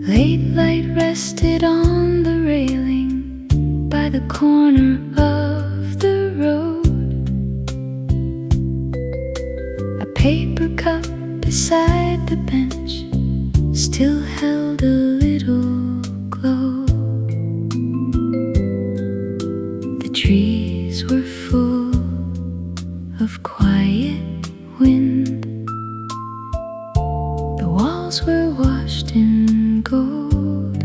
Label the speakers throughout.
Speaker 1: Late light rested on the railing by the corner of the road. A paper cup beside the bench still held a little glow. The trees were full of quiet wind. The walls were washed in gold.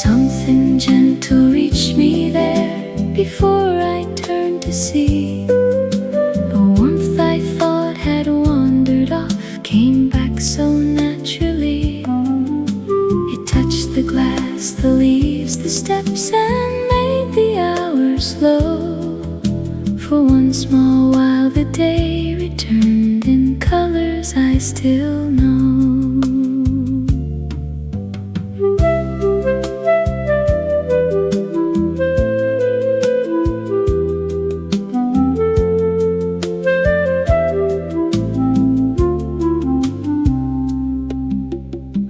Speaker 1: Something gentle reached me there before I turned to see. The warmth I thought had wandered off came back so naturally. It touched the glass, the leaves, the steps, and made the hours slow. For one small while the day returned in colors I still know.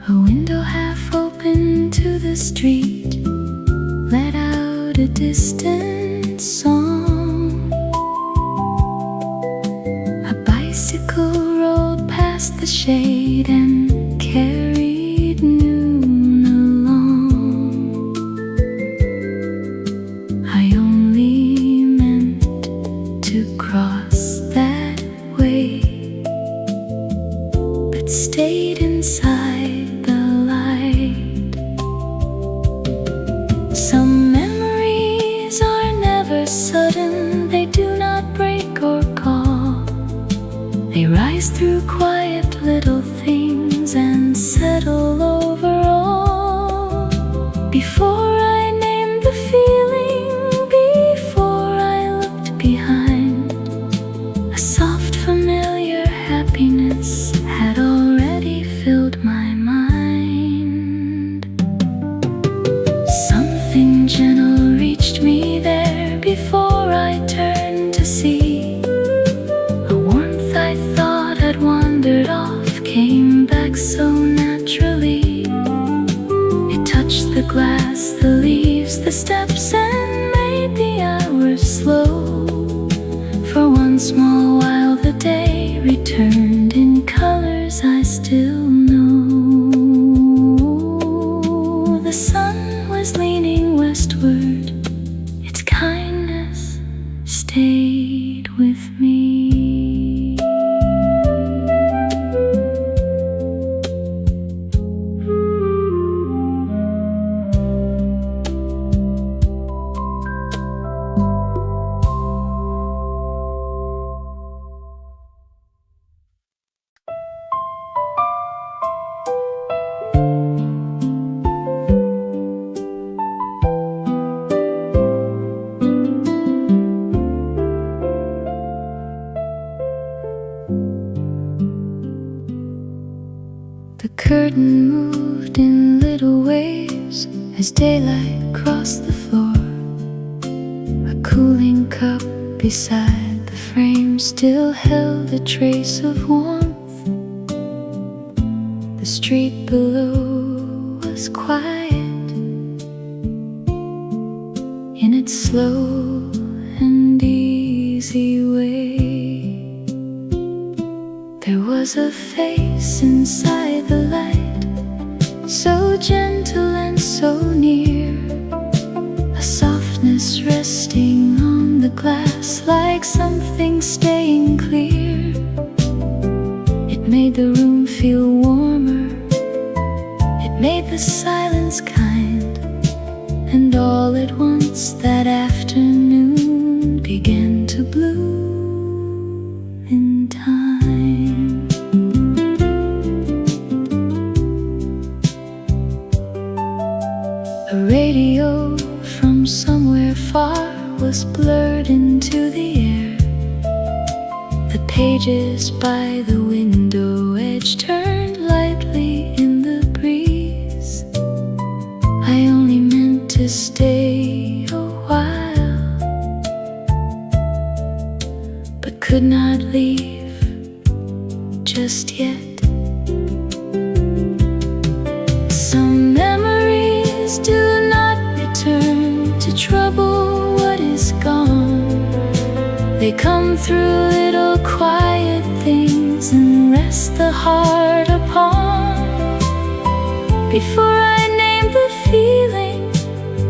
Speaker 1: A window half open to the street let out a distant song. A bicycle rolled past the shade and carried noon along. I only meant to cross that way, but stayed inside the light. Some memories are never sudden, they do not break or call. They rise through quiet little things and settle over all. Before I named the feeling, before I looked behind, a soft familiar happiness had already filled my mind. Something gentle reached me there before I turned to see. A warmth I thought had wandered off came back so naturally. It touched the glass, the leaves, the steps, and made the hours slow. For one small while the day returned in colors I still know. The sun was leaning westward, its kindness stayed with me. The curtain moved in little waves as daylight crossed the floor. A cooling cup beside the frame still held a trace of warmth. The street below was quiet in its slow and easy way. There was a face inside the light, so gentle and so near, a softness resting on the glass like something staying clear. It made the room feel warmer, it made the silence kind, and all at once that afternoon began to bloom in time. A radio from somewhere far was blurred into the air. The pages by the window edge turned lightly in the breeze. I only meant to stay a while, but could not leave just yet. Please do not return to trouble what is gone. They come through little quiet things and rest the heart upon. Before I name the feeling,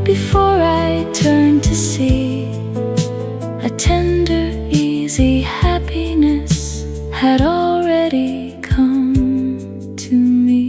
Speaker 1: before I turn to see, a tender, easy happiness had already come to me.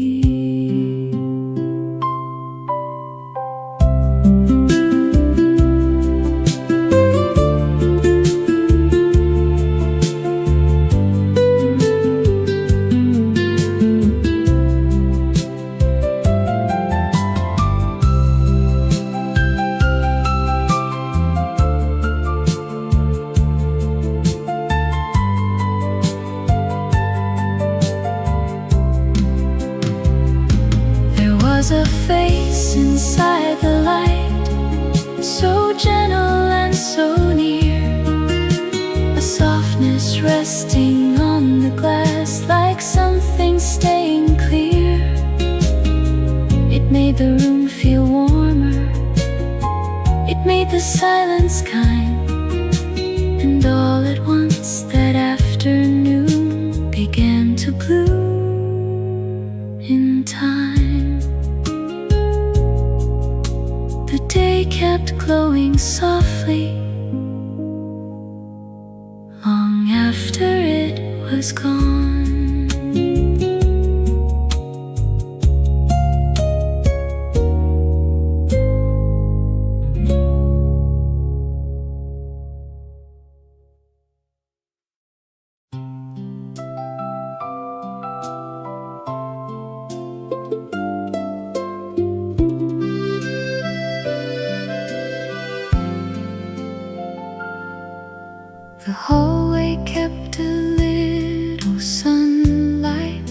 Speaker 1: A face inside the light, so gentle and so near, a softness resting on the glass like something staying clear. It made the room feel warmer, it made the silence kind, and all at once that afternoon began to bloom in time. The day kept glowing softly long after it was gone. The hallway kept a little sunlight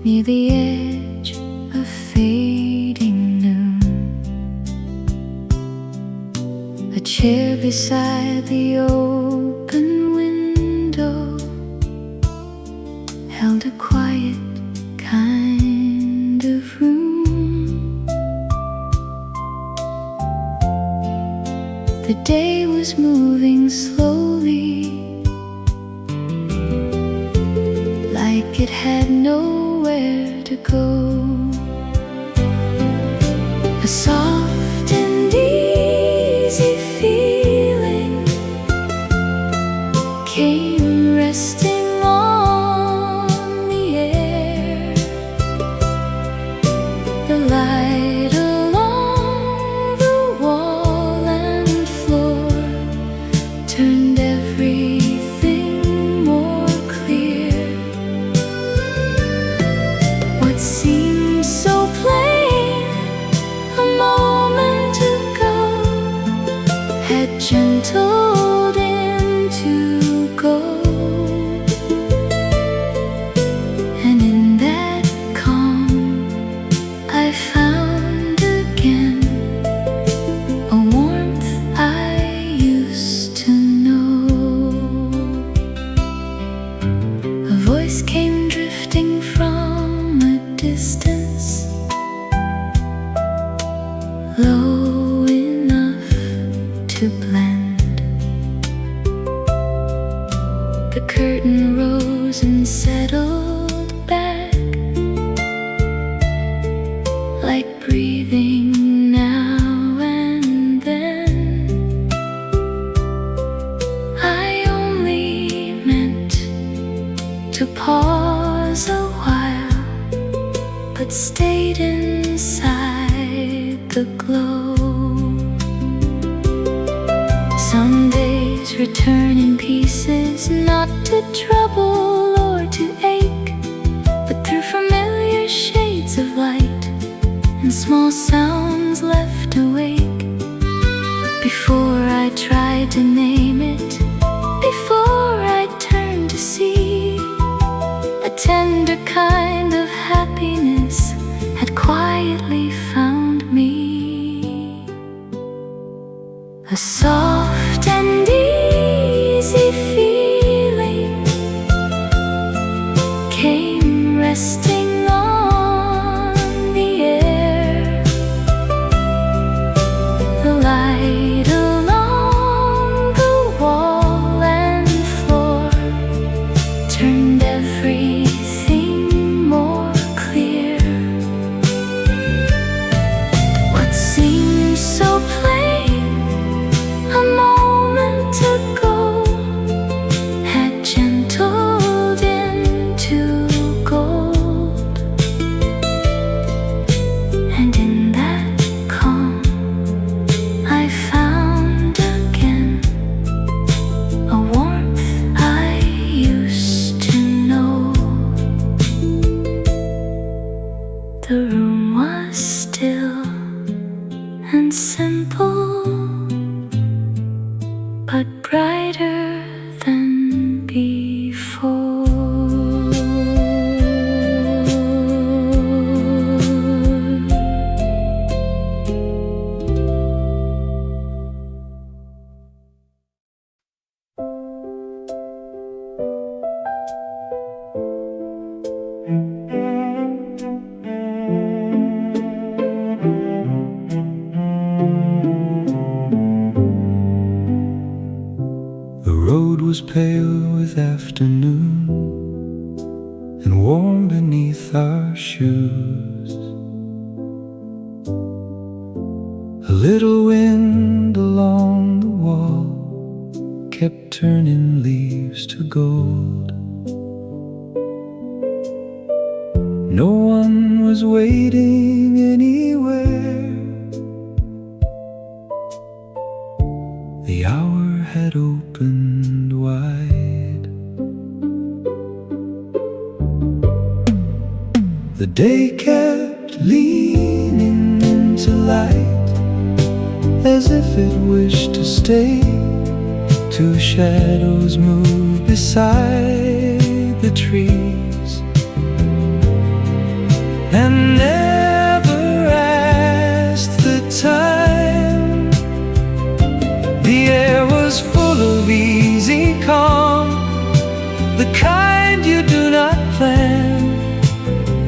Speaker 1: near the edge of fading noon. A chair beside the open window held a quiet kind of room. The day was moving slowly, like it had nowhere to go. A soft and easy feeling came resting on the air. The light along the wall and floor turned everything more clear. What seemed so plain a moment ago had gentled into gold, and in that calm I found again a warmth I used to know. A voice came drifting from a distance, low enough to blend. The curtain rose and settled back, like breathing now and then. I only meant to pause a while, but stayed inside the glow. Some days return in pieces, not to trouble or to ache, but through familiar shades of light and small sounds left awake. Before I tried to name it, before I turned to see, a tender kind of happiness had quietly found me. A soft and easy feeling came resting on the air. The room was still and simple, but brighter than before.
Speaker 2: The road was pale with afternoon and warm beneath our shoes. A little wind along the wall kept turning leaves to gold. No one was waiting anywhere. The hour had opened wide. The day kept leaning into light, as if it wished to stay. Two shadows moved beside the trees and never asked the time. The air was full of easy calm, the kind you do not plan.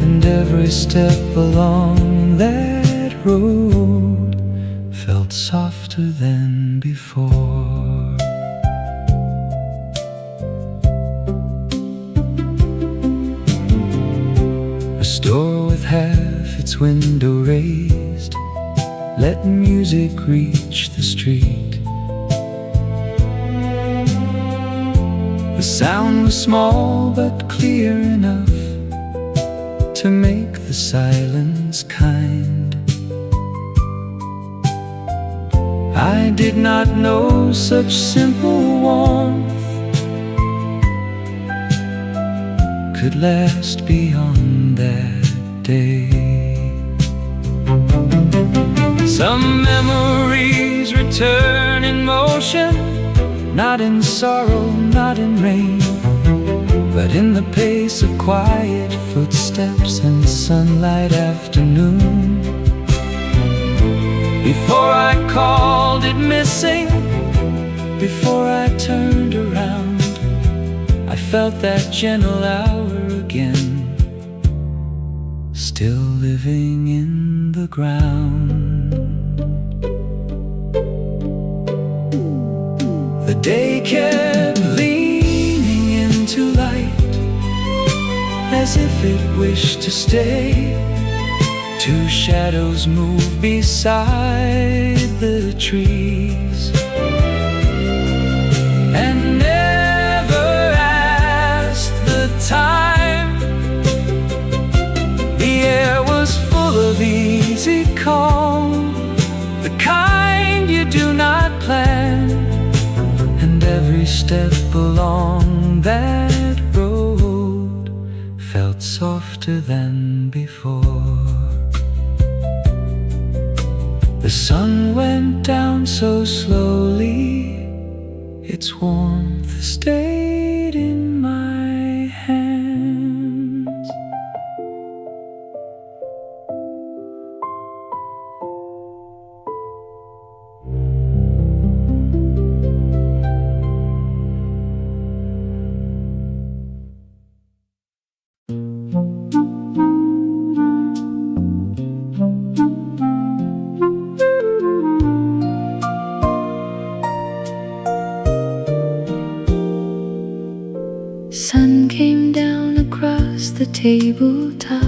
Speaker 2: And every step along that road felt softer than before. A store with half its window raised let music reach the street. The sound was small but clear enough to make the silence kind. I did not know such simple warmth could last beyond that day. Some memories return in motion, not in sorrow, not in rain, but in the pace of quiet footsteps and sunlight afternoon. Before I called it missing, before I turned around, I felt that gentle hour again, still living in the ground. The day kept leaning into light, as if it wished to stay. Two shadows moved beside the trees and never asked the time. The air was full of easy calm, the kind you do not plan. And every step along that road felt softer than before. The sun went down so slowly, its warmth stayed in my hands.
Speaker 1: Sun came down across the tabletop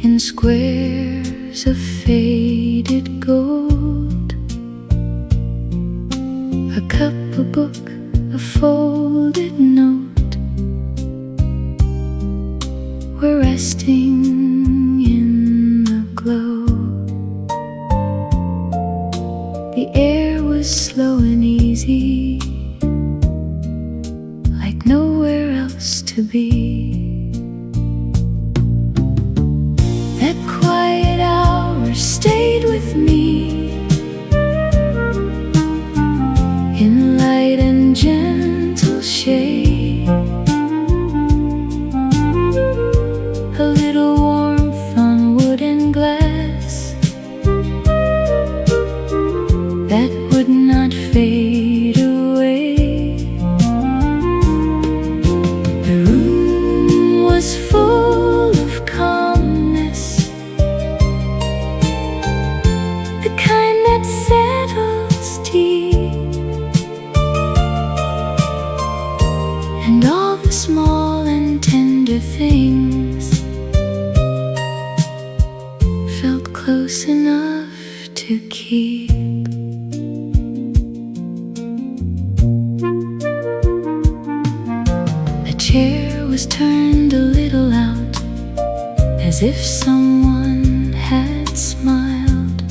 Speaker 1: in squares of faded gold. A cup, a book, a folded note were resting in the glow. The air was slow and easy, like nowhere else to be. tender things felt close enough to keep. The chair was turned a little out, as if someone had smiled.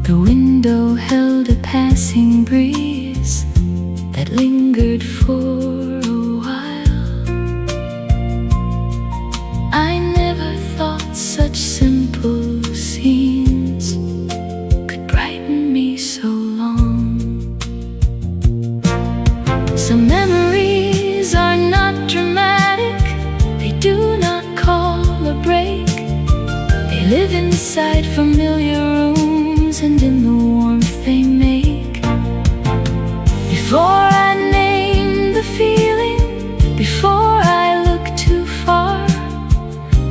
Speaker 1: The window held a passing breeze that lingered for a while. I never thought such simple scenes could brighten me so long. Some memories are not dramatic, they do not call a break. They live inside familiar rooms and in the warmth they make. Before I name the feeling, before I look too far,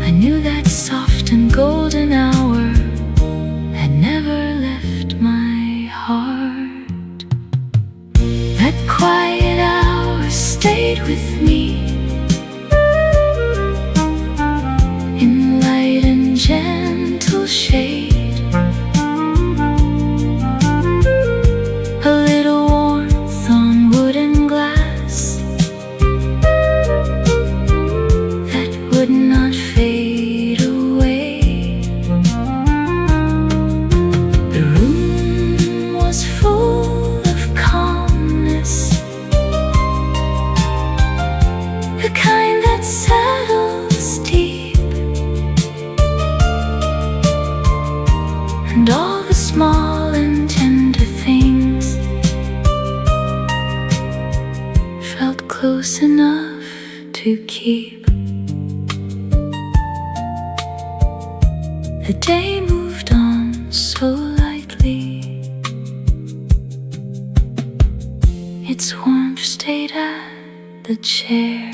Speaker 1: I knew that soft and golden hour had never left my heart. That quiet hour stayed with me in light and gentle shade. A little warmth on wood and glass that would not fade away. The room was full of calmness, the kind that settles deep, and all the small and tender things felt close enough to keep. The day moved on so lightly, its warmth stayed at the chair.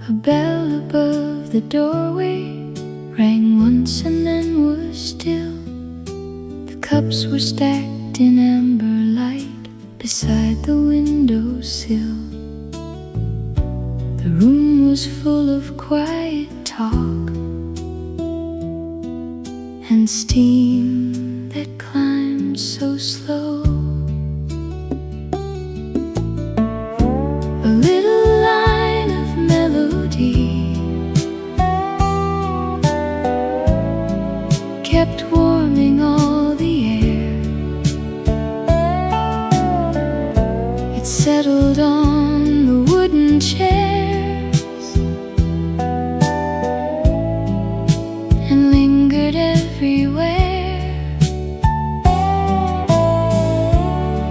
Speaker 1: A bell above the doorway rang once and then was still. The cups were stacked in amber light beside the windowsill. The room was full of quiet talk and steam that climbed so slow. A little line of melody kept warming all the air. It settled on the wooden chairs and lingered everywhere.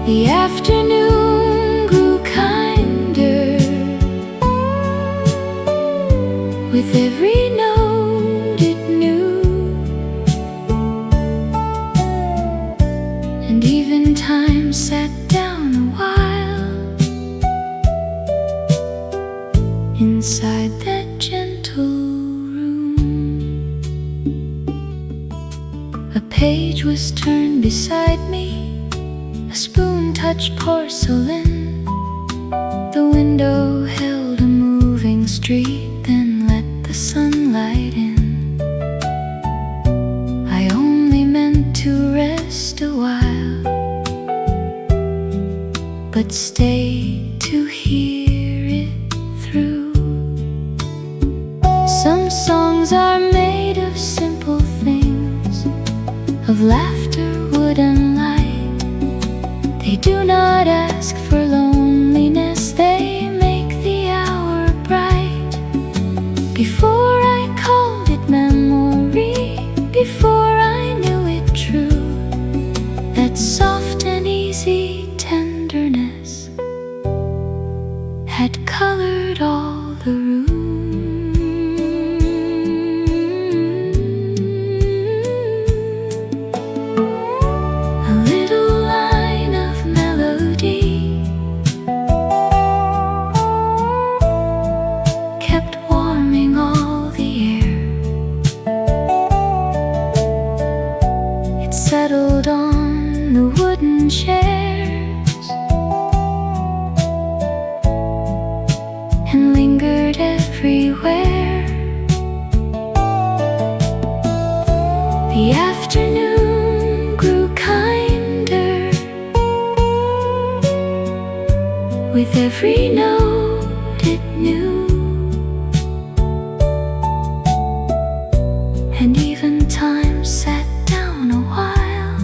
Speaker 1: The afternoon grew kinder with every note it knew, and even time sat down a while inside that gentle room. A page was turned beside me, a spoon touched porcelain. The window held a moving street, then let the sunlight in. I only meant to rest a while, but stayed to hear it through. Some songs are made of simple things, of laughter, wood and light. They do not ask for loneliness, they make the hour bright. Before I called it memory, before I knew it true, that soft and easy tenderness had colored all the and lingered everywhere. The afternoon grew kinder with every note it knew, and even time sat down a while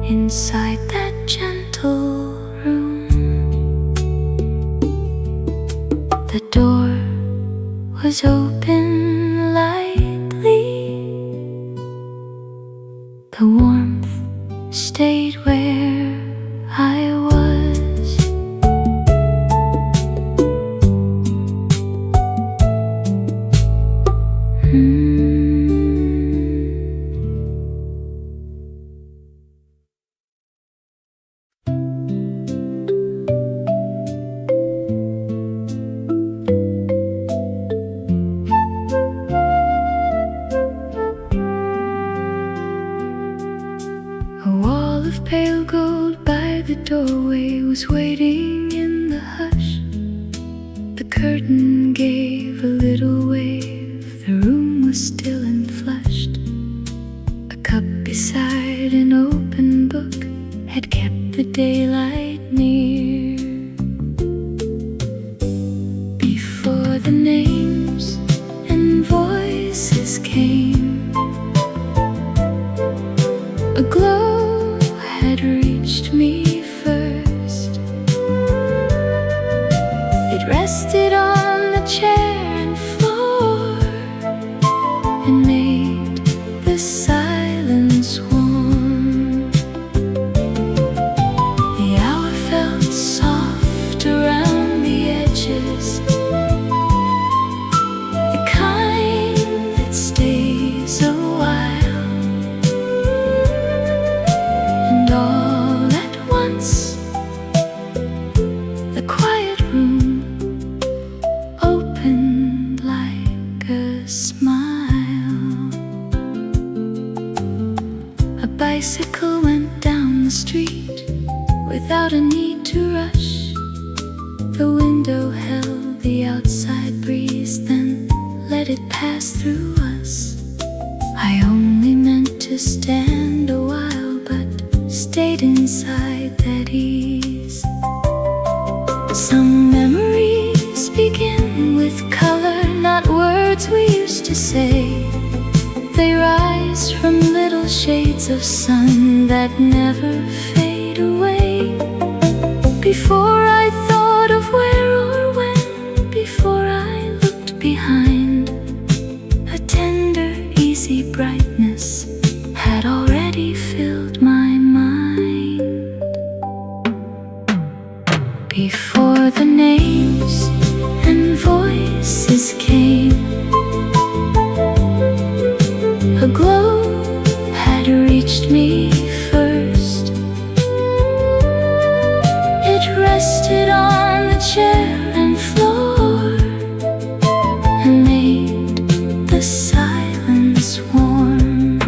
Speaker 1: inside that gentle room. The door was open lightly, the warmth stayed where I was. A wall of pale gold by the doorway was waiting in the hush. The curtain gave a little wave, the room was still and flushed. A cup beside an open book had kept the daylight near. Before the names and voices came, a glow had reached me first. It rested on the chair and floor and made the silence warm. The hour felt soft around the edges, the kind that stays a while. And all at once, the quiet room opened like a smile. A bicycle went down the street without a need to rush. The window held the outside breeze, then let it pass through us. I only meant to stand a while, but stayed inside that ease. Some memories begin with color, not words we used to say. They rise from little shades of sun that never fade away. Before I thought of where or when, before I looked behind, a tender, easy brightness had already filled my mind. Before the names and voices came, a glow had reached me first. It rested on the chair and floor and made the silence warm.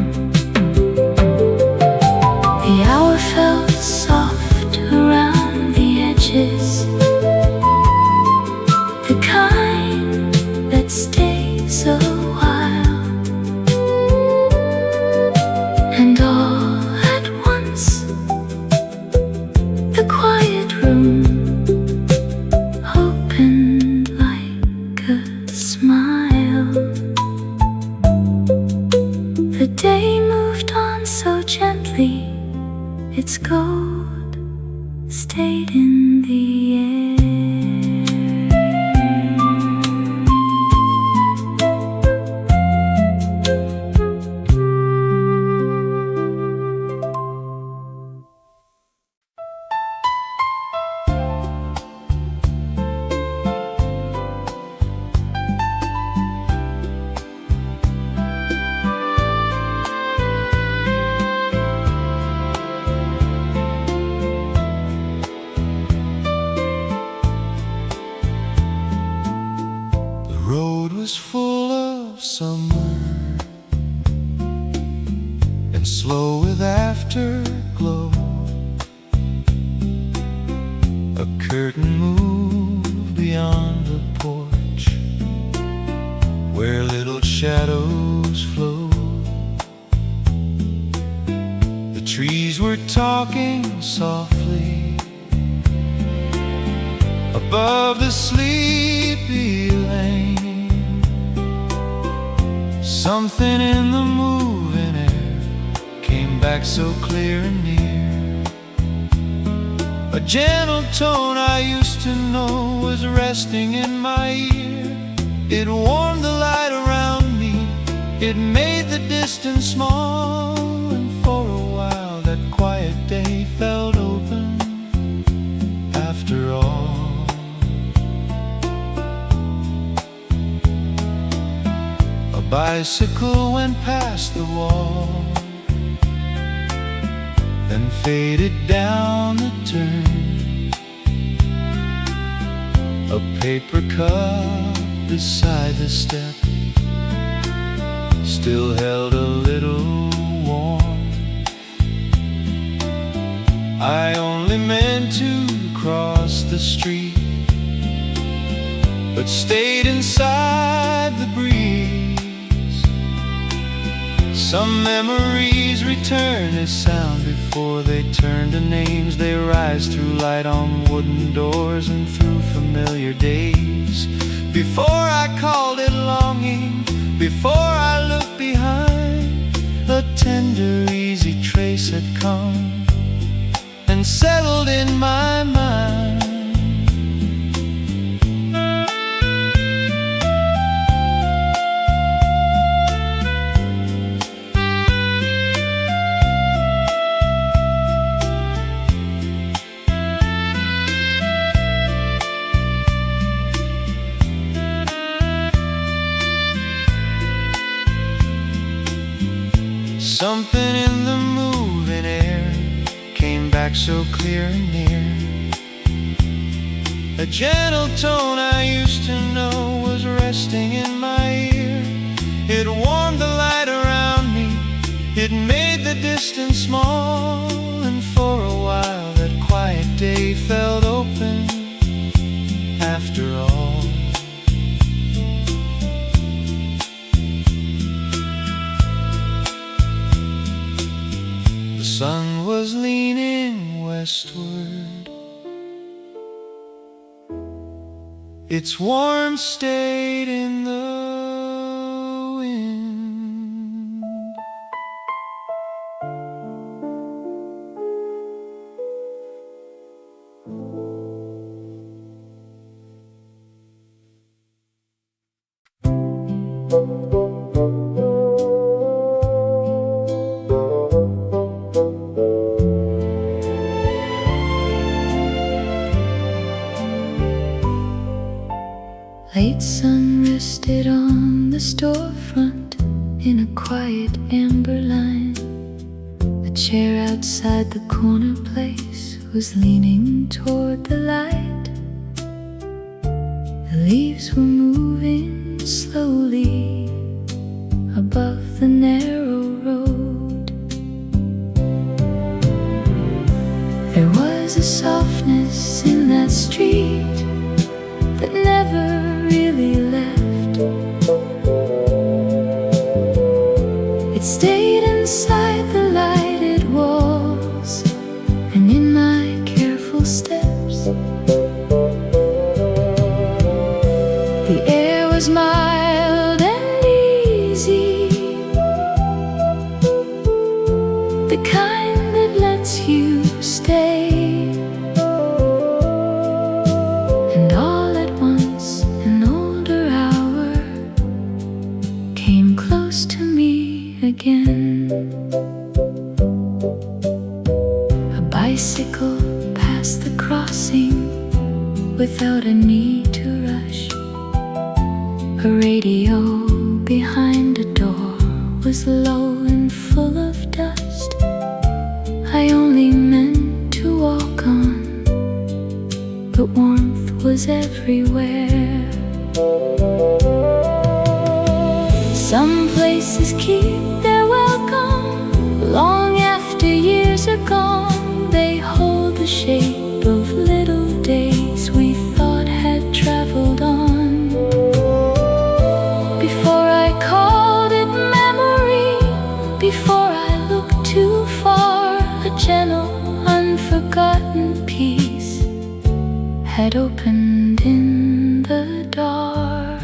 Speaker 1: The hour felt soft around the edges, the kind that stays
Speaker 2: curtain moved beyond the porch, where little shadows flow. The trees were talking softly above the sleepy lane. Something in the moving air came back so clear and near. A gentle tone I used to know was resting in my ear. It warmed the light around me, it made the distance small, and for a while that quiet day felt open after all. A bicycle went past the wall, then faded down the turn. A paper cup beside the step still held a little warmth. I only meant to cross the street, but stayed inside the breeze. Some memories return as sound before they turn to names. They rise through light on wooden doors and through familiar days. Before I called it longing, before I looked behind, a tender, easy trace had come and settled in my mind. Something in the moving air came back so clear and near. A gentle tone I used to know was resting in my ear. It warmed the light around me, it made the distance small, and for a while that quiet day felt open after all. The sun was leaning westward, its warmth stayed in the wind.
Speaker 1: Late sun rested on the storefront in a quiet amber line. A chair outside the corner place was leaning toward the light. The leaves were moving slowly above the narrow road. There was a softness in that street that never really left. It stayed inside the lighted walls and in my careful steps. The air was mild and easy, the kind that lets you stay. And all at once an older hour came close to me again. A bicycle passed the crossing without a need to rush. A radio behind a door was low and full of dust. I only meant to walk on, but warmth was everywhere. Some places keep their welcome long after years are gone. They hold the shape of little days had opened in the dark.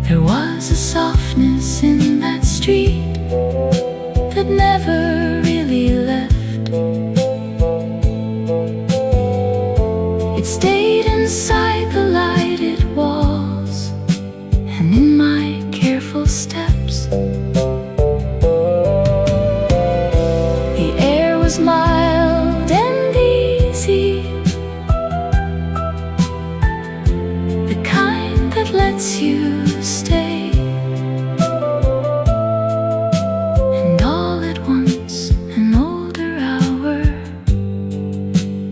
Speaker 1: There was a softness in that street that never really left. It stayed inside the lighted walls and in my careful steps. The air was mild and easy, the kind that lets you stay. And all at once an older hour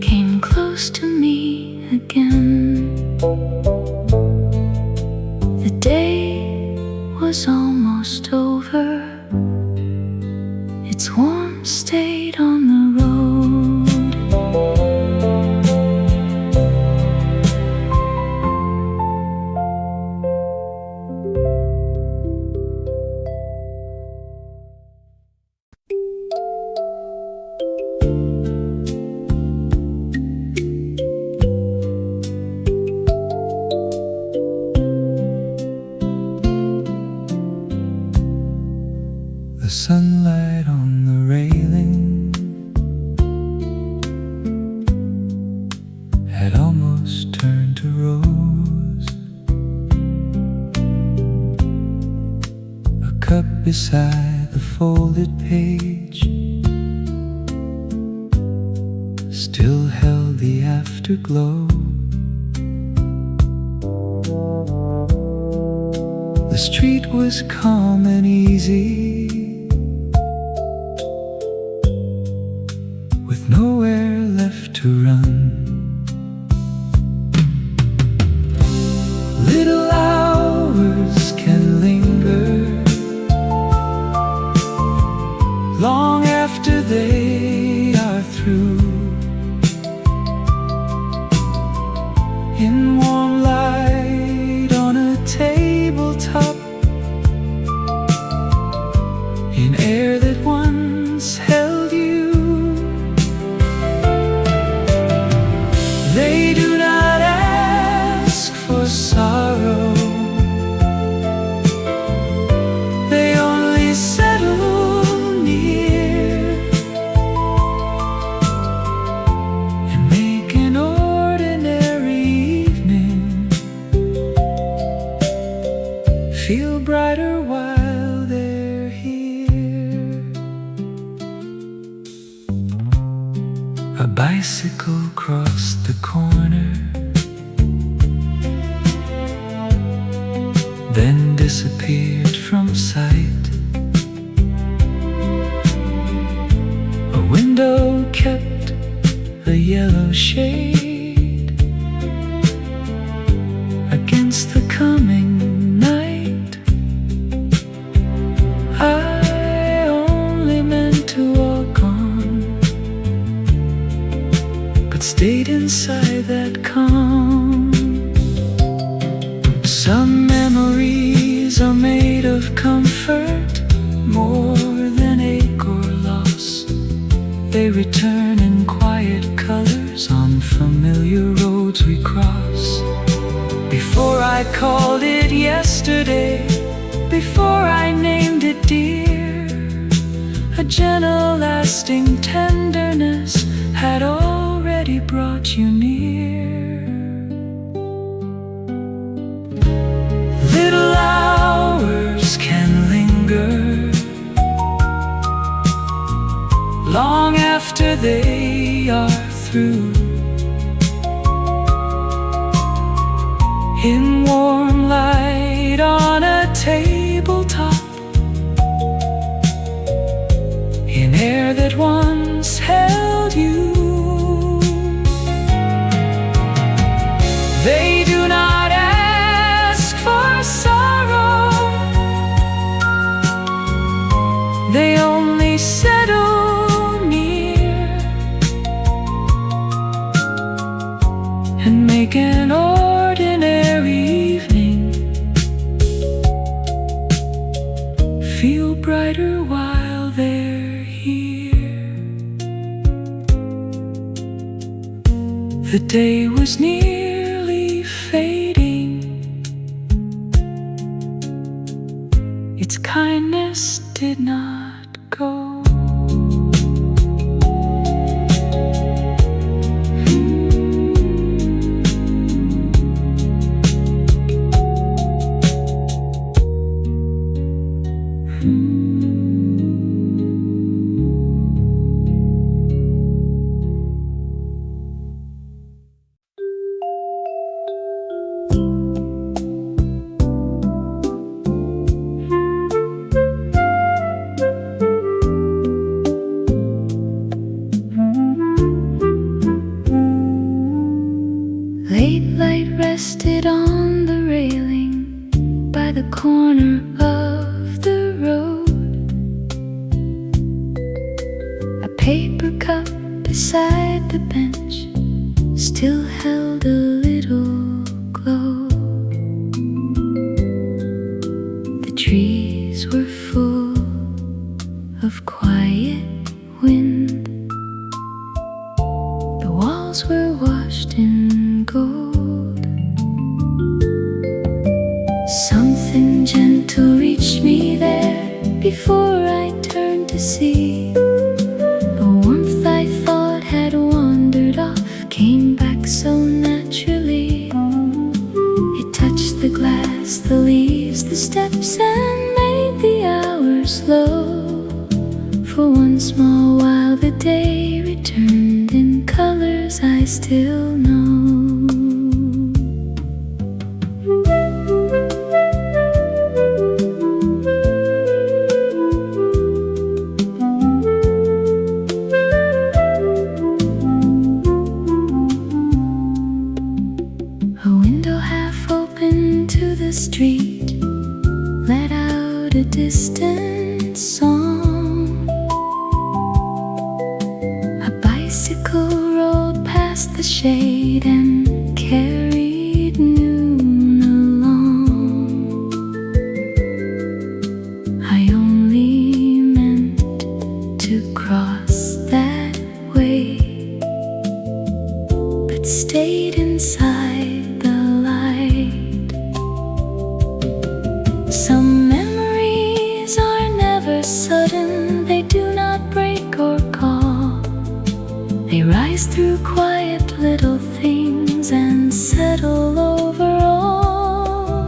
Speaker 1: came close to me again. The day was almost over. Its warmth stayed on the road.
Speaker 2: The sunlight on the railing had almost turned to rose. A cup beside the folded page still held the afterglow. The street was calm and easy, with nowhere left to run. Little hours can linger long after they are through. In warm light on a tabletop, in air that once held you. They do not ask for sorrow, they only settle near and make an ordinary evening feel brighter while they're here. A bicycle crossed the corner, then disappeared from sight. A window kept a yellow shade against the coming night. I only meant to walk on, but stayed inside that calm. Some memories are made of comfort more than ache or loss. They return in quiet colors on familiar roads we cross. Before I called it yesterday, before I named it dear, a gentle lasting tenderness had already brought you near. Little hours can linger long after they are through. In warm light on a tabletop, in air that once held you. They do not ask for sorrow, they only settle near and make an ordinary evening feel brighter while they're here.
Speaker 3: The day was nearly fading. Its kindness did not go.
Speaker 1: Late light rested on the railing by the corner of the road. A paper cup beside the bench still held a little glow. The trees were full of quiet wind. The walls were washed in gold. Something gentle reached me there before I turned to see. The warmth I thought had wandered off came back so naturally. It touched the glass, the leaves, the steps, and made the hours slow. For one small while the day returned in colors I still know. A window half open to the street let out a distant song. A bicycle rolled past the shade and carried noon along. I only meant to cross that way, but stayed inside the light. Some memories are never sudden, they do not break or call. They rise through quiet little things and settle over all.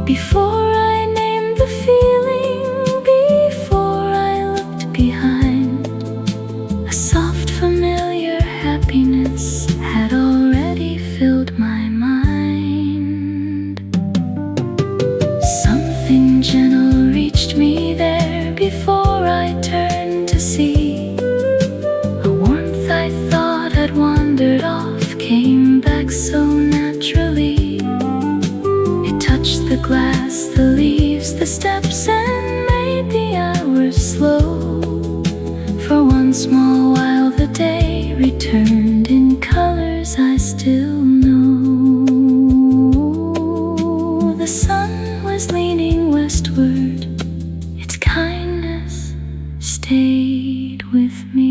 Speaker 1: Before I named the feeling, before I looked behind, a soft familiar happiness had already filled my mind. Something gentle reached me there before I turned to see. A warmth I thought had wandered off came back so naturally. It touched the glass, the leaves, the steps, and made the hours slow. For one small while the day returned in colors I still know. The sun was leaning westward, its kindness stayed with me.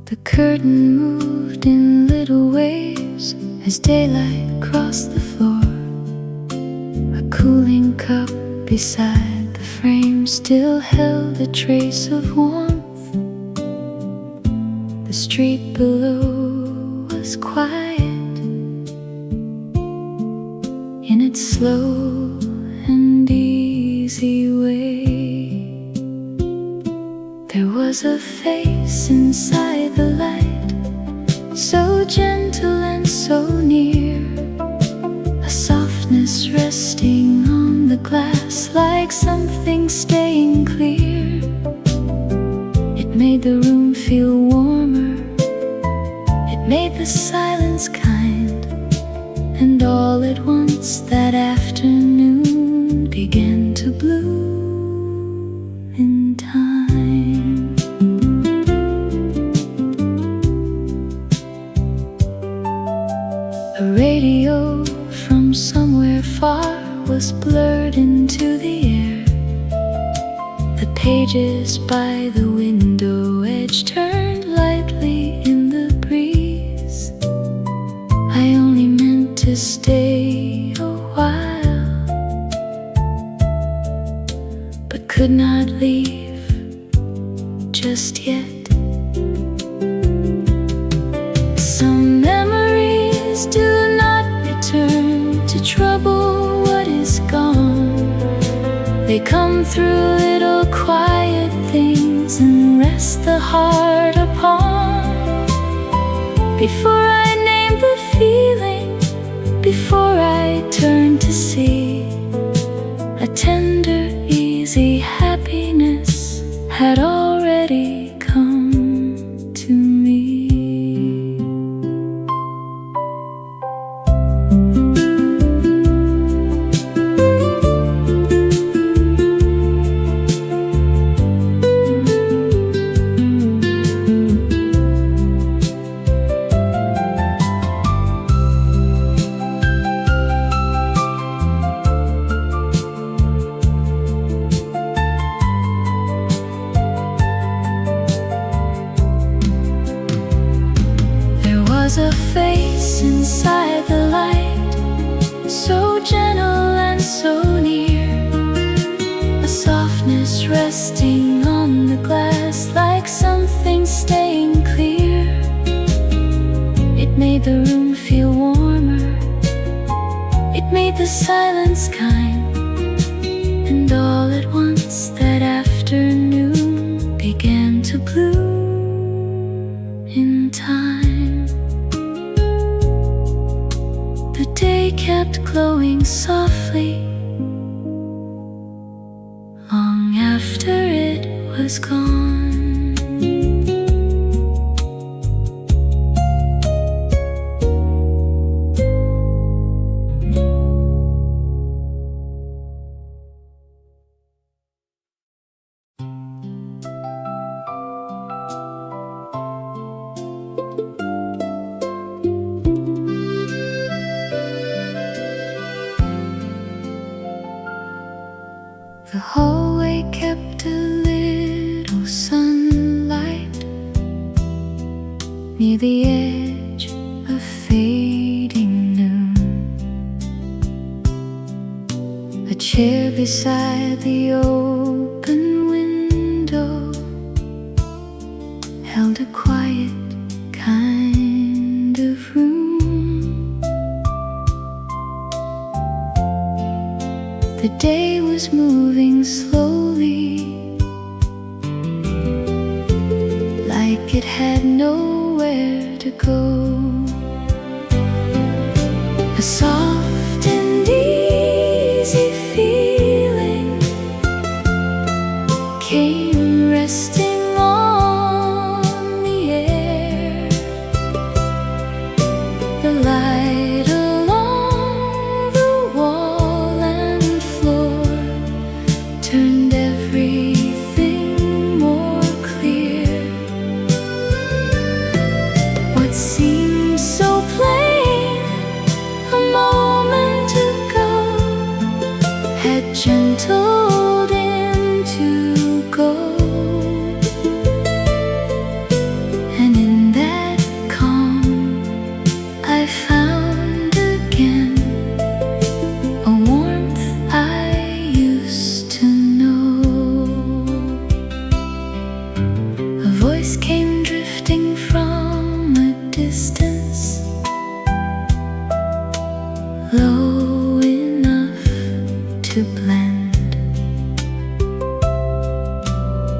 Speaker 1: The curtain moved in little waves as daylight crossed the floor. A cooling cup beside the frame still held a trace of warmth. The street below was quiet in its slow and easy way. There was a face inside the light, so gentle and so near, a softness resting on the glass like something staying clear. It made the room feel warmer. It made the silence kind. And all at once that afternoon began to bloom in time. A radio from somewhere far was blurred into the air. The pages by the window edge turned lightly in the breeze. I only meant to stay a while, but could not leave just yet. Some memories do not return to trouble what is gone. They come through little quiet things and rest the heart upon. Before I name the feeling, before I turn to see, a tender, easy happiness had already come to me. A face inside the light, so gentle and so near, a softness resting on the glass like something staying clear. It made the room feel warmer, it made the silence kind, and all at once that afternoon began to bloom in time. The day kept glowing softly long after it was gone. The hallway kept a little sunlight near the edge of fading noon. A chair beside the open window held a quiet kind of room. The day was moving slowly, like it had nowhere to go. A soft and easy feeling came resting on the air. The light along the wall and floor turned everything more clear. What seemed so plain a moment ago had gentled into gold, and in that calm I found again a warmth I used to know. A voice came drifting from a distance, low enough to blend.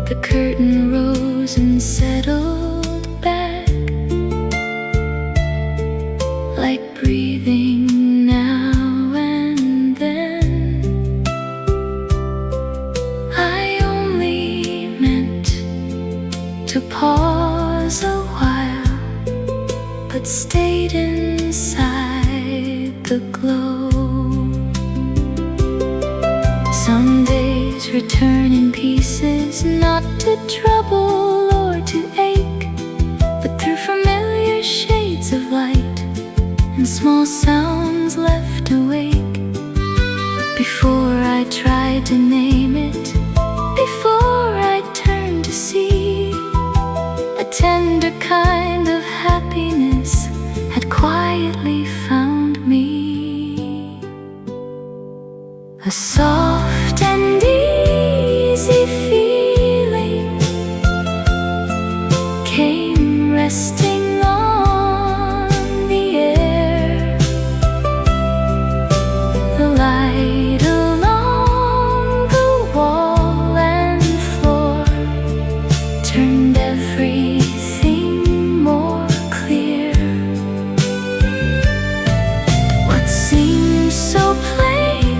Speaker 1: The curtain rose and settled back, like breathing now and then. I only meant to pause a while, but stayed inside the glow. Some days return in pieces, not to trouble or to ache, but through familiar shades of light and small sounds left awake. Before I tried to name it, before I turned to see, a tender kind of happiness had quietly found me. A soft and easy feeling came resting on the air. The light along the wall and floor turned everything more clear. What seemed so plain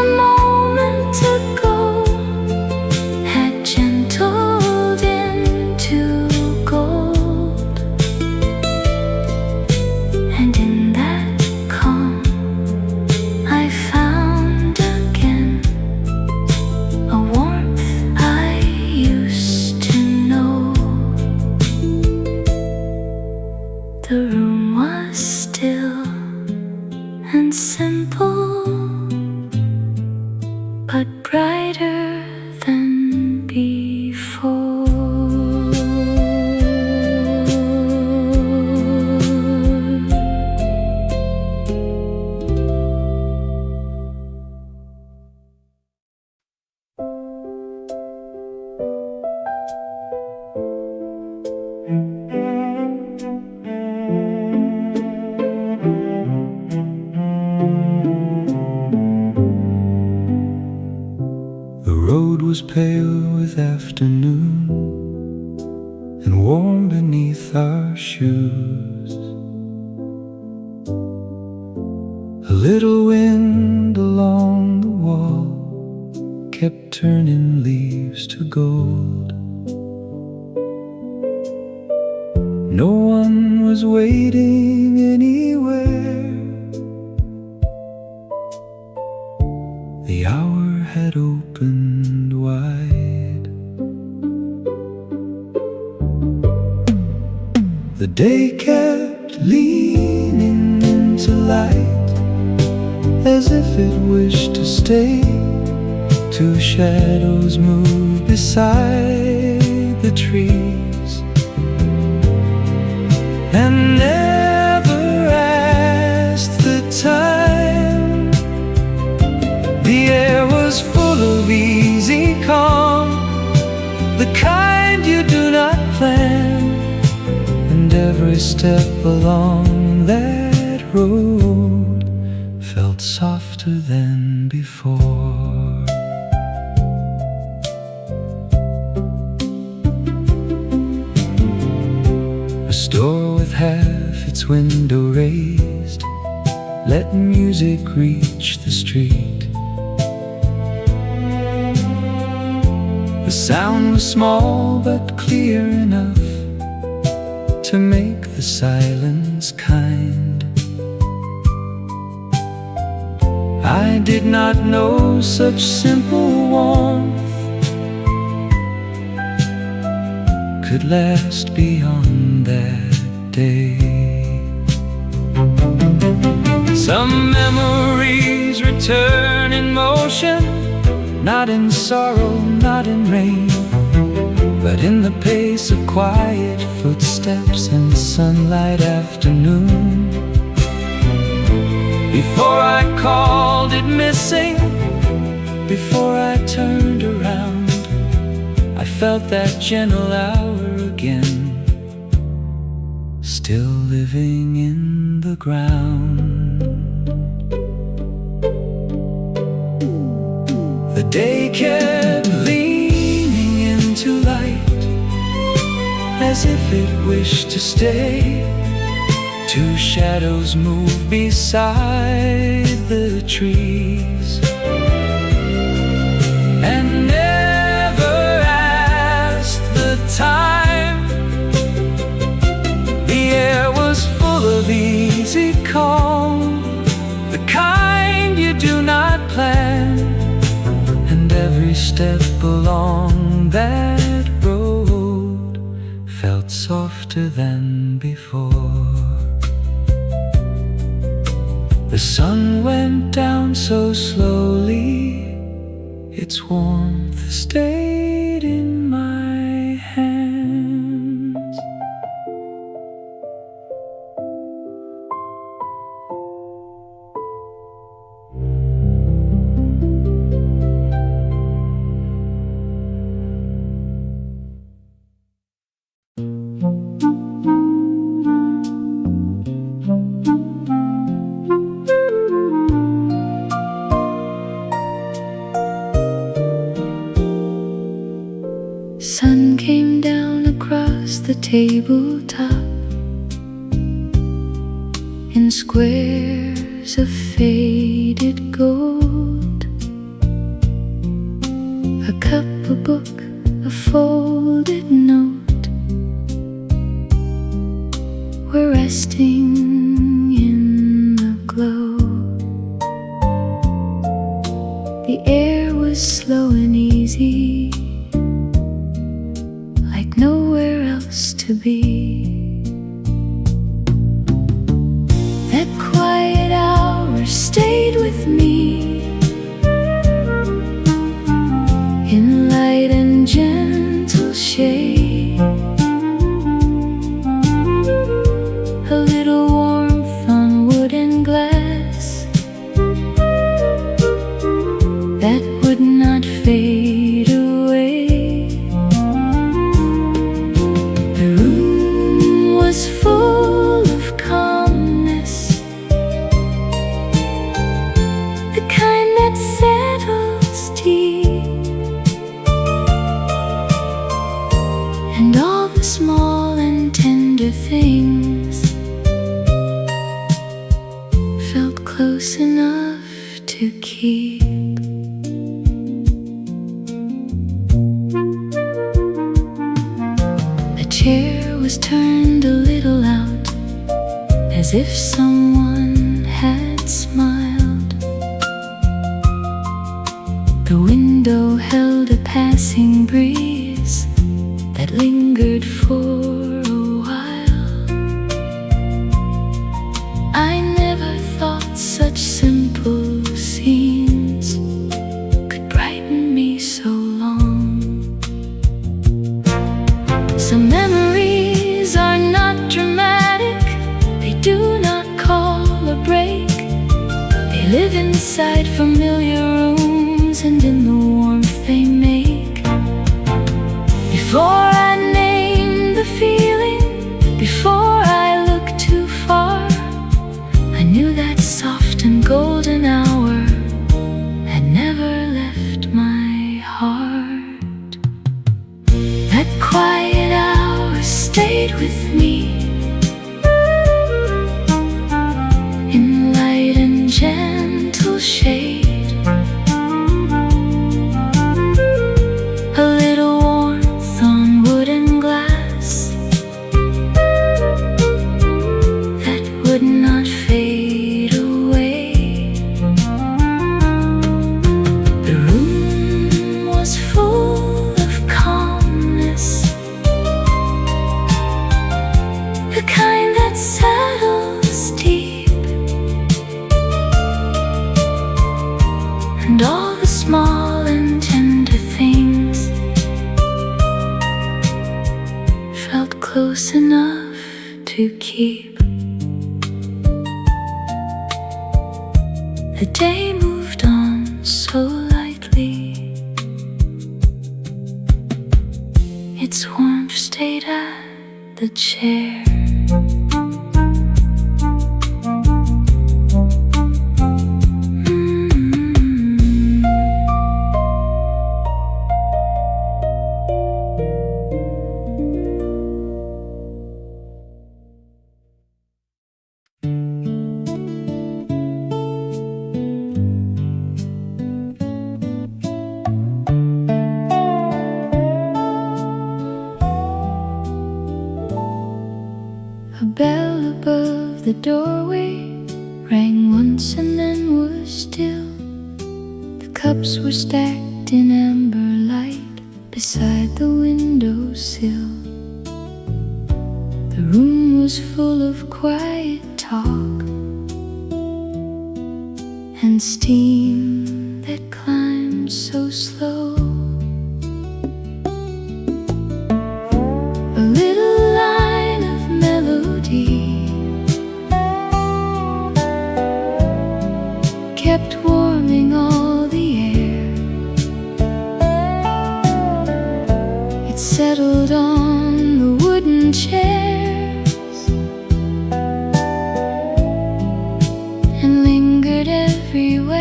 Speaker 1: a moment ago had gentled into gold, and in that calm I found again a warmth I used to know. The room was still and simple, but brighter than before.
Speaker 2: The road was pale with afternoon and warm beneath our shoes. A little wind along the wall kept turning leaves to gold. No one was waiting anywhere. The hour had opened wide. The day kept leaning into light, as if it wished to stay. Two shadows moved beside the trees and never asked the time. The air was full of easy calm, the kind you do not plan, and every step along that road felt softer than before. A store with half its window raised let music reach the street. The sound was small but clear enough to make the silence kind. I did not know such simple warmth could last beyond that day. Some memories return in motion, not in sorrow, not in rain, but in the pace of quiet footsteps and sunlight afternoon. Before I called it missing, before I turned around, I felt that gentle hour again, still living in the ground. The day kept leaning into light, as if it wished to stay. Two shadows moved beside the trees and never asked the time. softer than before. The sun went down so slowly, its warmth stayed in my hands.
Speaker 1: Sun came down across the tabletop in squares of faded gold. A cup, a book, a folded note were resting in the glow. The air was slow and easy, like nowhere else to be. That quiet hour stayed with me in light and gentle shade. A little warmth on wood and glass that would not fade away. The room was full of calmness, the kind that settles deep, and all the small and tender things felt close enough to keep. The chair was turned a little out, as if someone had smiled. The window held a passing breeze that lingered for a while. I never thought such simple scenes could brighten me so long. Some memories are not dramatic, they do not call a break. They live inside familiar rooms and in the warmth they make. Before I name the feeling, before I look too far, I knew that soft and golden hour had never left my heart. That quiet hour stayed with me in light and gentle shade. A little warmth on wood and glass that would not fade away. The room was full of calmness, the kind that settles deep, and all the small and tender things felt close enough to keep. The day moved on so lightly, its warmth stayed at the chair. A bell above the doorway rang once and then was still. The cups were stacked in amber light beside the windowsill. The room was full of quiet talk and steam that climbed so slow. A little line of melody kept warming all the air. It settled on the wooden chairs and lingered everywhere.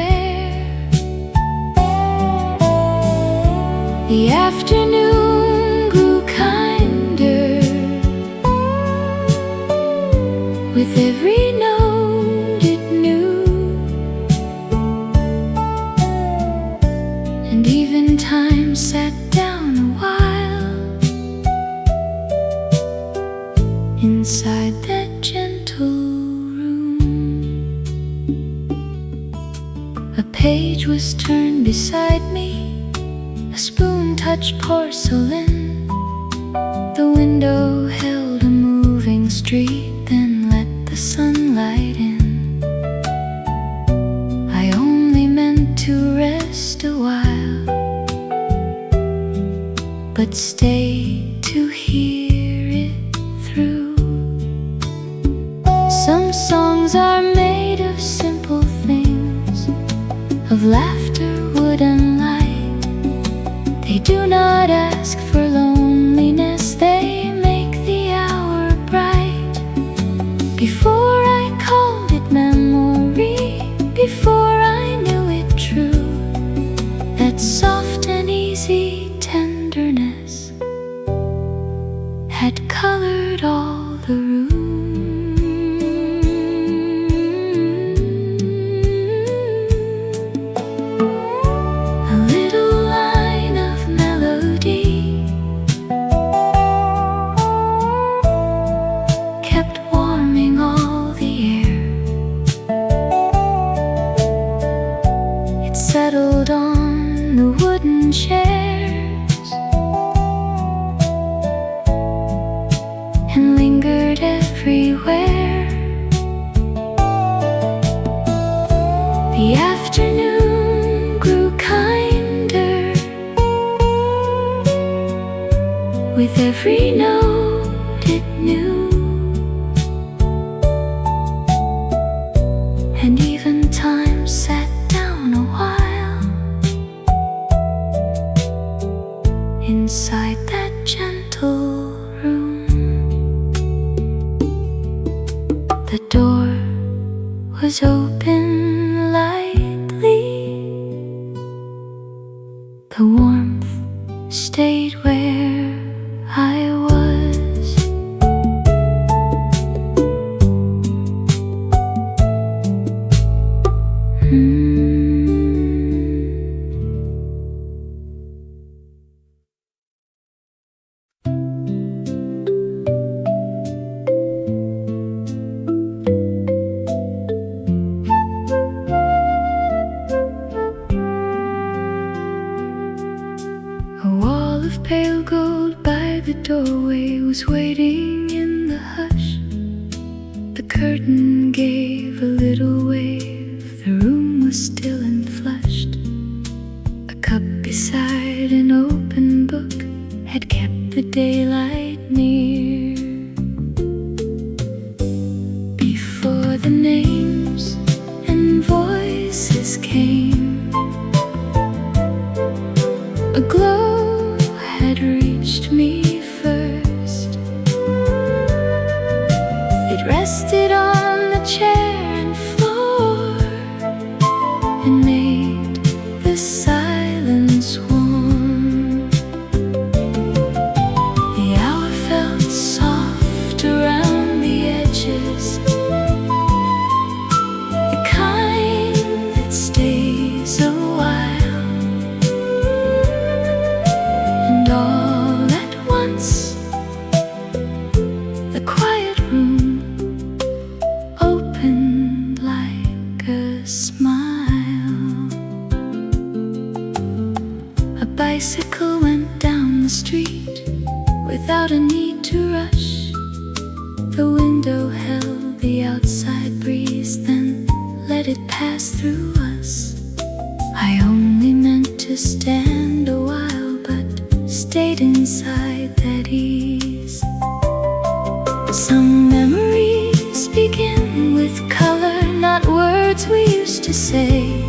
Speaker 1: The afternoon grew kinder with every note it knew, and even time sat down a while inside that gentle room. A page was turned beside me, a spoon touched porcelain. The window held a moving street, then let the sunlight in. I only meant to rest a while, but stay to hear it through. Some songs are made of simple things, of laughter, wood and light. They do not ask for loneliness, they make the hour bright. Before I called it memory, before I knew it true, that soft and easy tenderness had colored all the room. A little line of melody kept warming all the air. It settled on the wooden chairs and lingered everywhere. The afternoon grew kinder with every note it knew, and even time sat down a while inside that gentle room. The door was open lightly, the warmth stayed where I was. A wall of pale gold by the doorway was waiting in the hush. The curtain gave a little wave, the room was still and flushed. A cup beside an open book had kept the daylight near. Before the names and voices came, a glow had reached me first. It rested on the chair and floor and made the silence warm. The hour felt soft around the edges, the kind that stays a while. And all at once, the quiet room opened like a smile. A bicycle went down the street without a need to rush. The window held the outside breeze, then let it pass through us. I only meant to stand a while, but stayed inside at ease. Some memories begin with color, not words we used to say.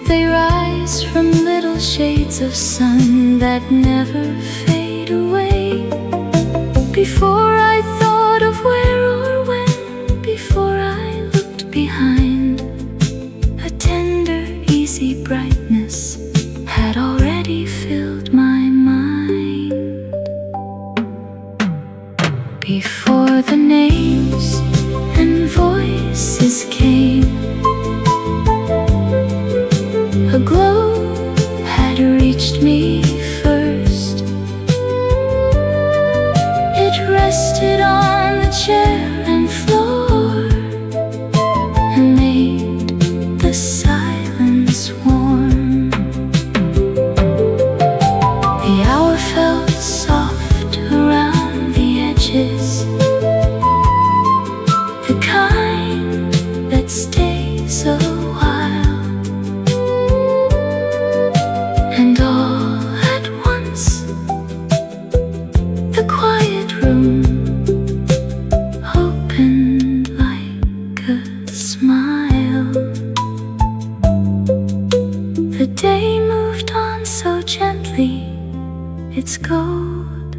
Speaker 1: They rise from little shades of sun that never fade away. Before I thought of where or when, before I looked behind, a tender, easy brightness had already filled my mind. Before the names and voices came, a glow had reached me first. It rested on the chair and floor and made the silence warm. The hour felt soft around the edges, the kind that stays a while. And all at once, the quiet room opened like a smile. The day moved on so gently, its gold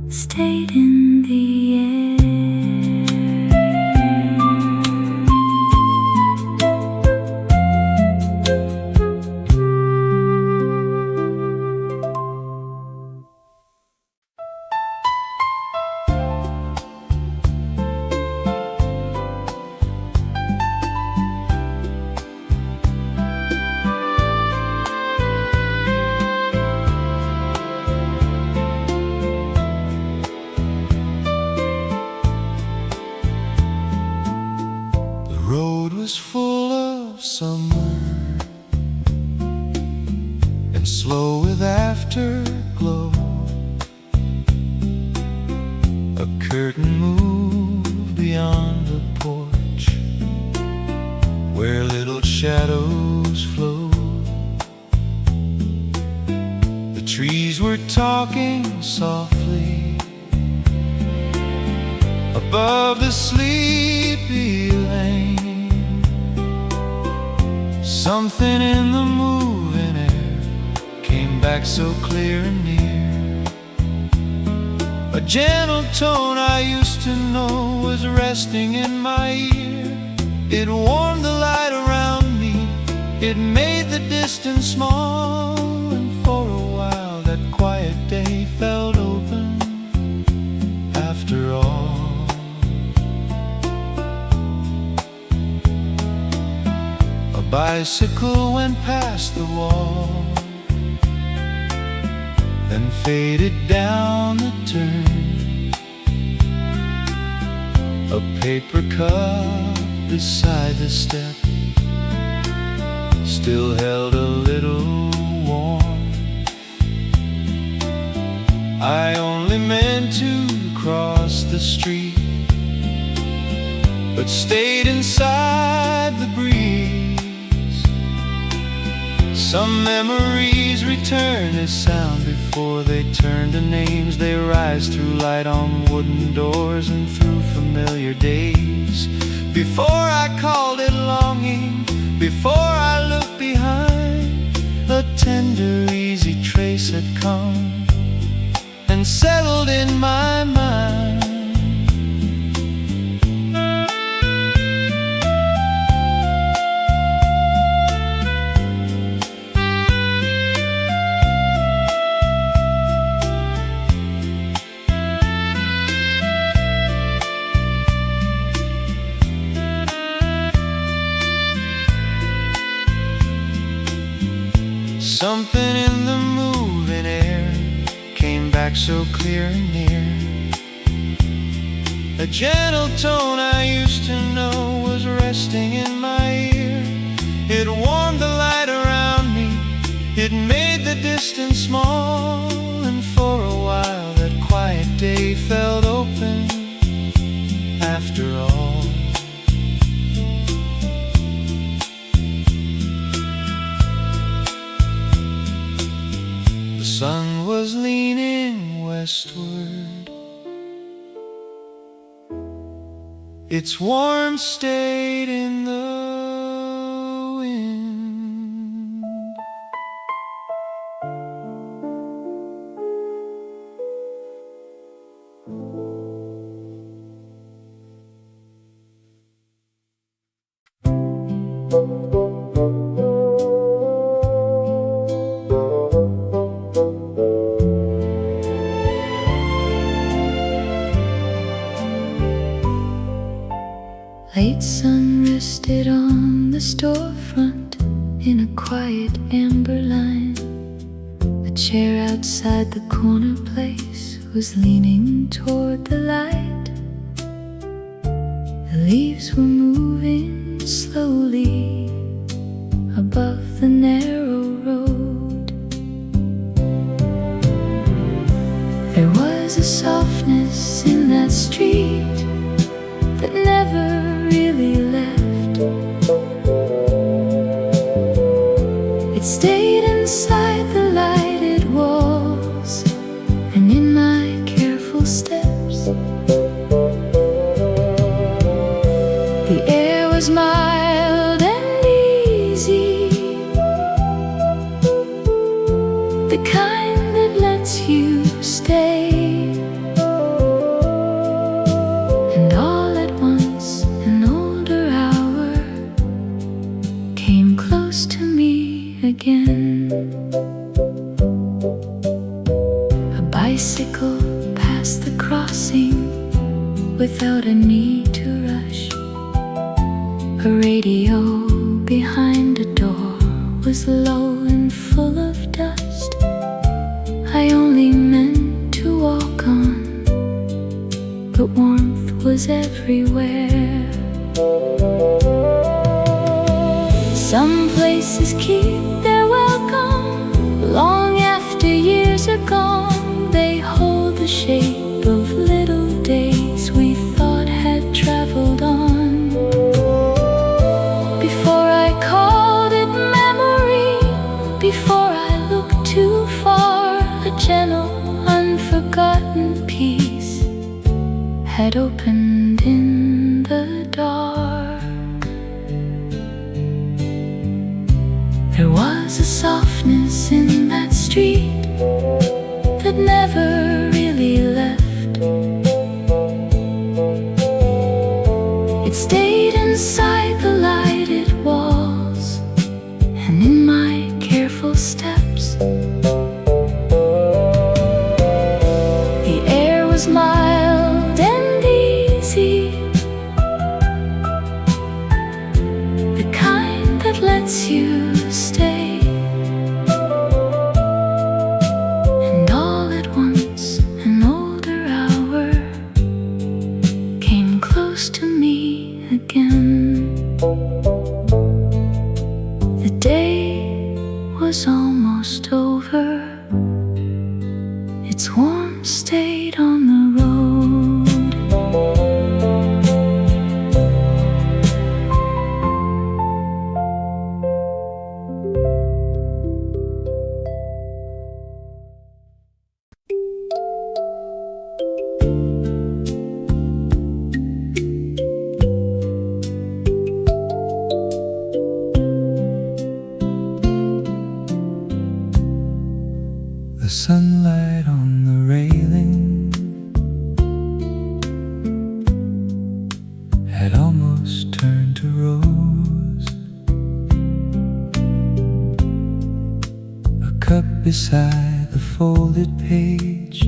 Speaker 1: stayed in the air.
Speaker 2: The road was full of summer and slow with afterglow. A curtain moved beyond the porch where little shadows flow. The trees were talking softly above the sleepy lane. Something in the moving air came back so clear and near. A gentle tone I used to know was resting in my ear. It warmed the light around me, it made the distance small. And for a while that quiet day felt open after all. A bicycle went past the wall, then faded down the turn. A paper cup beside the step still held a little warmth. I only meant to cross the street, but stayed inside the breeze. Some memories return as sound before they turn to names. They rise through light on wooden doors and through familiar days. Before I called it longing, before I looked behind, a tender, easy trace had come and settled in my mind. Something in the moving air came back so clear and near. A gentle tone I used to know was resting in my ear. It warmed the light around me, it made the distance small. And for a while that quiet day felt open last word. Its warmth stayed in the wind.
Speaker 1: Late sun rested on the storefront in a quiet amber line. A chair outside the corner place was leaning toward the light. The leaves were moving slowly above the narrow road. There was a softness in that street that never really left. It stayed inside the lighted walls and in my careful steps. The air was mild and easy, the kind that lets you stay. Again, a bicycle passed the crossing without a need to rush. A radio behind a door was low and full of dust. I only meant to walk on, but warmth was everywhere. Some places keep their welcome long after years are gone. They hold the shape of little days we thought had traveled on. Before I called it memory, before I looked too far, a gentle, unforgotten peace had opened in the dark. There was a softness in that street that never really left. It stayed inside the lighted walls and in my careful steps. The air was mild and easy, the kind that lets you stay. And all at once an older hour came close to me again. The day was almost over, its warmth stayed on the road.
Speaker 2: The sunlight on the railing had almost turned to rose. A cup beside the folded page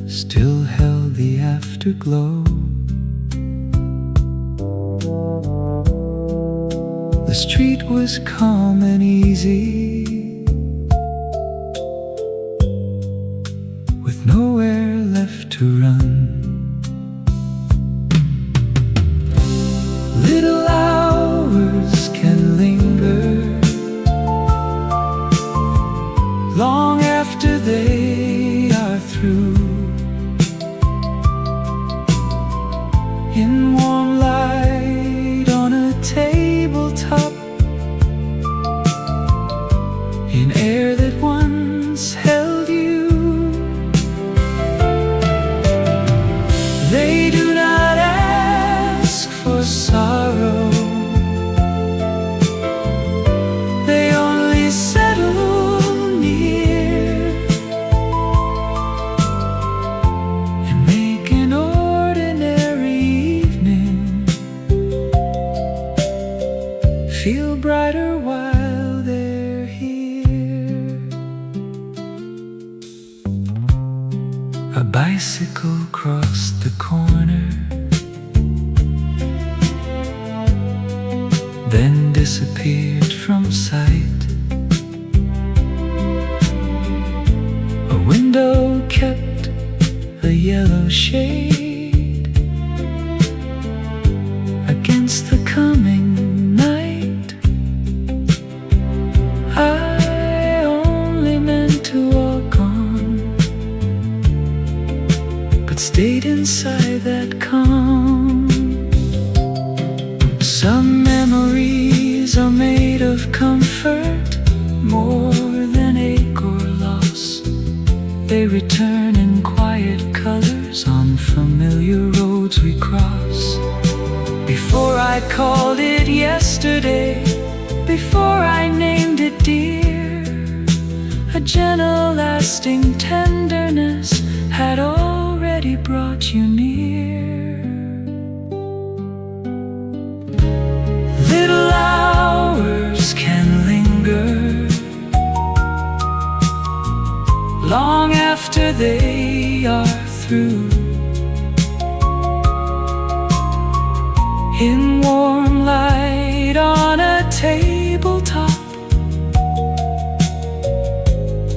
Speaker 2: still held the afterglow. The street was calm and easy, with nowhere left to run. Little hours can linger long after they are through, in warm light on a tabletop, in air that once held
Speaker 3: A bicycle crossed the corner, then disappeared from sight. A window kept a yellow shade against the coming night. I only meant to walk on, but stayed inside that calm. Some memories are made of comfort more than ache or loss. They return in quiet colors on familiar roads we cross. Before I called it yesterday, before I named it dear, a gentle lasting tenderness had already brought you near. Little hours can linger long after they are through, in warm light on a tabletop,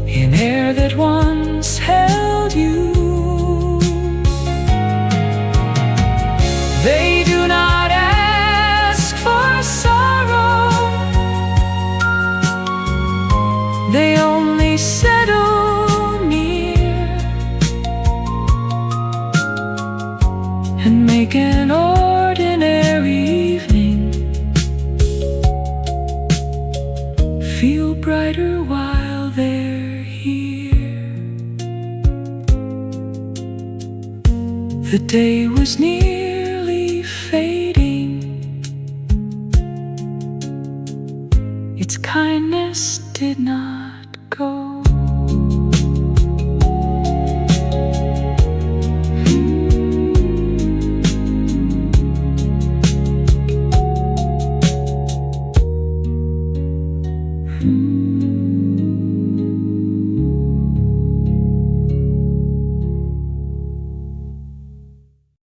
Speaker 3: in air that once held you. They do not ask for sorrow, they only settle near and make an ordinary evening feel brighter while they're here. The day was nearly fading, its kindness did not go.